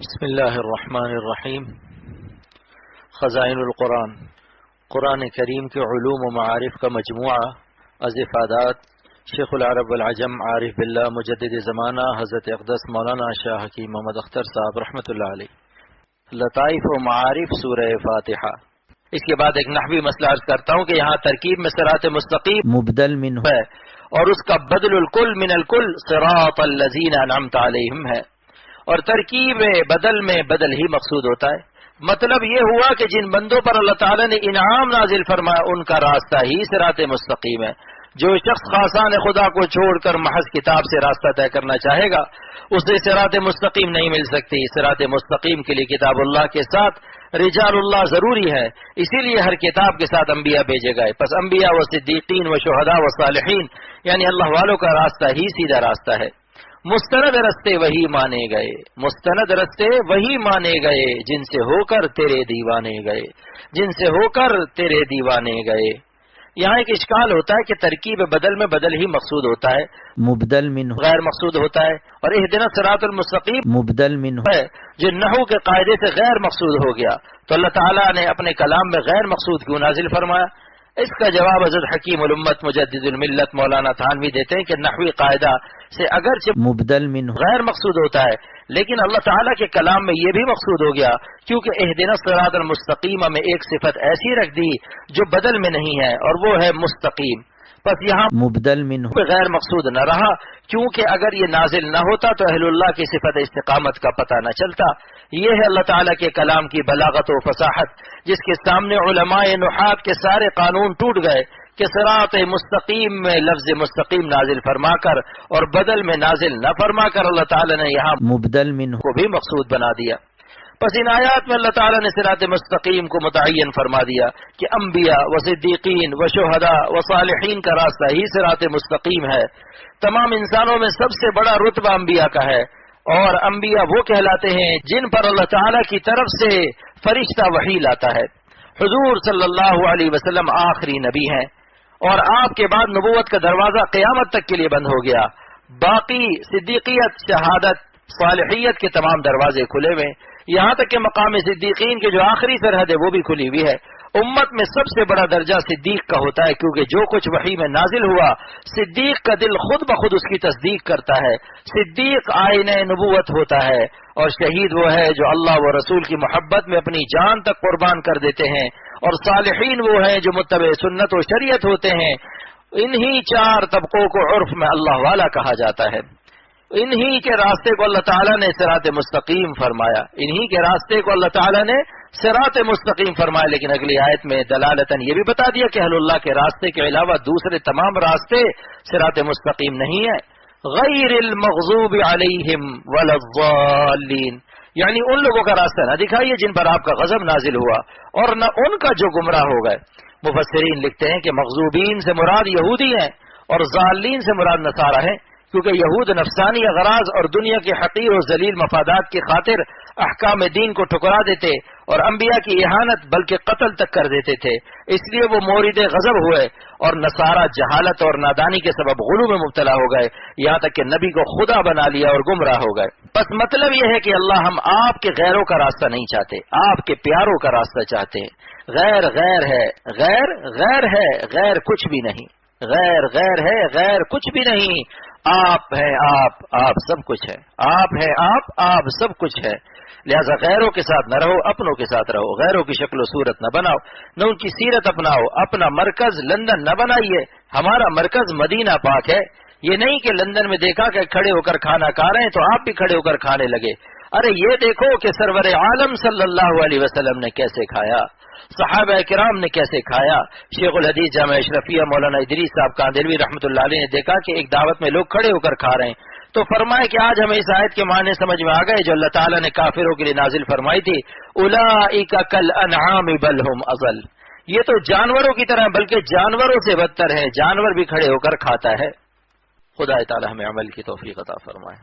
بسم اللہ الرحمن الرحیم۔ خزائن القرآن، قرآن کریم کے علوم و معارف کا مجموعہ از افادات شیخ العرب والعجم عارف باللہ مجدد زمانہ حضرت اقدس مولانا شاہ حکیم محمد اختر صاحب رحمۃ اللہ علیہ۔ لطائف و معارف سورہ فاتحہ۔ اس کے بعد ایک نحوی مسئلہ عرض کرتا ہوں کہ یہاں ترکیب میں صراط مستقیم مبدل من ہے اور اس کا بدل الکل من الکل صراط الذین انعمت علیہم ہے، اور ترکیب بدل میں بدل ہی مقصود ہوتا ہے۔ مطلب یہ ہوا کہ جن بندوں پر اللہ تعالیٰ نے انعام نازل فرمایا ان کا راستہ ہی صراط مستقیم ہے۔ جو شخص خاصان خدا کو چھوڑ کر محض کتاب سے راستہ طے کرنا چاہے گا اسے صراط مستقیم نہیں مل سکتی۔ صراط مستقیم کے لیے کتاب اللہ کے ساتھ رجال اللہ ضروری ہے، اسی لیے ہر کتاب کے ساتھ انبیاء بھیجے گئے۔ پس انبیاء و صدیقین و شہداء و صالحین یعنی اللہ والوں کا راستہ ہی سیدھا راستہ ہے۔ مستند رستے وہی مانے گئے، مستند رستے وہی مانے گئے جن سے ہو کر تیرے دیوانے گئے، جن سے ہو کر تیرے دیوانے گئے۔ یہاں ایک اشکال ہوتا ہے کہ ترکیب بدل میں بدل ہی مقصود ہوتا ہے، مبدل من غیر مقصود ہوتا ہے، اور اہدنا الصراط المستقیم مبدل من ہے جو نحو کے قاعدے سے غیر مقصود ہو گیا۔ تو اللہ تعالیٰ نے اپنے کلام میں غیر مقصود کیوں نازل فرمایا؟ اس کا جواب حضرت حکیم الامت مجدد الملت مولانا تھانوی دیتے ہیں کہ نحوی قاعدہ سے اگرچہ مبدل من غیر مقصود ہوتا ہے لیکن اللہ تعالیٰ کے کلام میں یہ بھی مقصود ہو گیا کیونکہ اہدنا الصراط المستقیم میں ایک صفت ایسی رکھ دی جو بدل میں نہیں ہے اور وہ ہے مستقیم۔ بس یہاں مبدل من غیر مقصود نہ رہا کیونکہ اگر یہ نازل نہ ہوتا تو اہل اللہ کی صفت استقامت کا پتہ نہ چلتا۔ یہ ہے اللہ تعالیٰ کے کلام کی بلاغت و فصاحت جس کے سامنے علماء نحات کے سارے قانون ٹوٹ گئے کہ صراط مستقیم میں لفظ مستقیم نازل فرما کر اور بدل میں نازل نہ فرما کر اللہ تعالیٰ نے یہاں مبدل من کو بھی مقصود بنا دیا۔ پس ان آیات میں اللہ تعالیٰ نے صراط مستقیم کو متعین فرما دیا کہ انبیاء و صدیقین و شہداء و صالحین کا راستہ ہی صراط مستقیم ہے۔ تمام انسانوں میں سب سے بڑا رتبہ انبیاء کا ہے، اور انبیاء وہ کہلاتے ہیں جن پر اللہ تعالیٰ کی طرف سے فرشتہ وحی لاتا ہے۔ حضور صلی اللہ علیہ وسلم آخری نبی ہیں اور آپ کے بعد نبوت کا دروازہ قیامت تک کے لیے بند ہو گیا، باقی صدیقیت، شہادت، صالحیت کے تمام دروازے کھلے ہوئے، یہاں تک کہ مقام صدیقین کے جو آخری سرحد ہے وہ بھی کھلی ہوئی ہے۔ امت میں سب سے بڑا درجہ صدیق کا ہوتا ہے کیونکہ جو کچھ وحی میں نازل ہوا صدیق کا دل خود بخود اس کی تصدیق کرتا ہے۔ صدیق آئین نبوت ہوتا ہے، اور شہید وہ ہے جو اللہ و رسول کی محبت میں اپنی جان تک قربان کر دیتے ہیں، اور صالحین وہ ہیں جو متبع سنت و شریعت ہوتے ہیں۔ انہی چار طبقوں کو عرف میں اللہ والا کہا جاتا ہے۔ انہی کے راستے کو اللہ تعالیٰ نے صراط مستقیم فرمایا، انہی کے راستے کو اللہ تعالیٰ نے صراط مستقیم فرمایا، لیکن اگلی آیت میں دلالتاً یہ بھی بتا دیا کہ اہل اللہ کے راستے کے علاوہ دوسرے تمام راستے صراط مستقیم نہیں ہے۔ غیر المغضوب علیہم ولا الضالین، یعنی ان لوگوں کا راستہ نہ دکھائیے جن پر آپ کا غضب نازل ہوا، اور نہ ان کا جو گمراہ ہو گئے۔ مفسرین لکھتے ہیں کہ مغضوبین سے مراد یہودی ہیں اور ضالین سے مراد نصارہ ہیں، کیونکہ یہود نفسانی اغراض اور دنیا کے حقیر و ذلیل مفادات کی خاطر احکام دین کو ٹھکرا دیتے اور انبیاء کی اہانت بلکہ قتل تک کر دیتے تھے، اس لیے وہ مورد غضب ہوئے، اور نصارہ جہالت اور نادانی کے سبب غلو میں مبتلا ہو گئے، یہاں تک کہ نبی کو خدا بنا لیا اور گمراہ ہو گئے۔ بس مطلب یہ ہے کہ اللہ ہم آپ کے غیروں کا راستہ نہیں چاہتے، آپ کے پیاروں کا راستہ چاہتے ہیں۔ غیر غیر ہے، غیر غیر ہے، غیر کچھ بھی نہیں، غیر غیر ہے، غیر کچھ بھی نہیں، آپ ہیں آپ سب کچھ ہے، آپ ہیں آپ سب کچھ ہے۔ لہذا غیروں کے ساتھ نہ رہو، اپنوں کے ساتھ رہو۔ غیروں کی شکل و صورت نہ بناؤ، نہ ان کی سیرت اپناؤ، اپنا مرکز لندن نہ بنائیے، ہمارا مرکز مدینہ پاک ہے۔ یہ نہیں کہ لندن میں دیکھا کہ کھڑے ہو کر کھانا کھا رہے ہیں تو آپ بھی کھڑے ہو کر کھانے لگے۔ ارے یہ دیکھو کہ سرور عالم صلی اللہ علیہ وسلم نے کیسے کھایا، صحابہ کرام نے کیسے کھایا۔ شیخ الحدیث جامع اشرفیہ مولانا ادریس صاحب کاندھلوی رحمۃ اللہ علیہ نے دیکھا کہ ایک دعوت میں لوگ کھڑے ہو کر کھا رہے ہیں تو فرمائے کہ آج ہمیں اس آیت کے معنی سمجھ میں آ گئے جو اللہ تعالیٰ نے کافروں کے لیے نازل فرمائی تھی، اولئک کالانعام بل ہم اضل، یہ تو جانوروں کی طرح بلکہ جانوروں سے بدتر ہیں، جانور بھی کھڑے ہو کر کھاتا ہے۔ خدا تعالیٰ ہمیں عمل کی توفیق عطا فرمائے۔